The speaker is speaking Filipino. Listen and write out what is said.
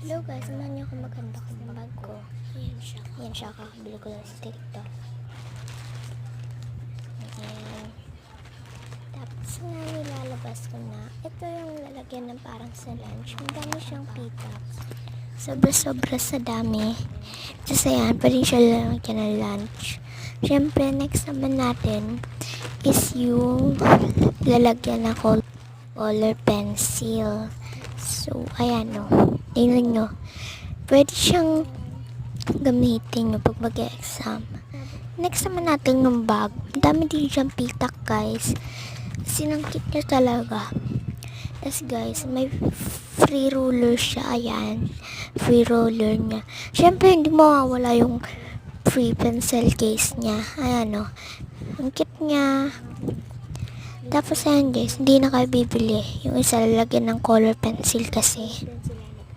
Hello guys, samahan niyo ako mag-unbox ng bag ko. Ayan siya, kakabili ko lang sa TikTok. Ayan. Tapos nga nilalabas ko na. Ito yung lalagyan ng parang sa lunch. Ang dami siyang pitax. Sobra-sobra sa dami. Tapos ayan, pwede siya lalagyan ng lunch. Siyempre, next naman natin is yung lalagyan ng color pencil. So, ayan o. Tingnan nyo. Pwede siyang gamitin nyo pag mag-exam. Next naman natin yung bag. Dami din siyang pitak, guys. Sinangkit niya talaga. Yes, guys. May free ruler siya. Ayan. Free ruler niya. Siyempre, hindi mawawala yung free pencil case niya. Ayan o. Ang cute niya. Tapos ayan guys, hindi na kayo bibili. Yung isa lalagyan ng color pencil kasi.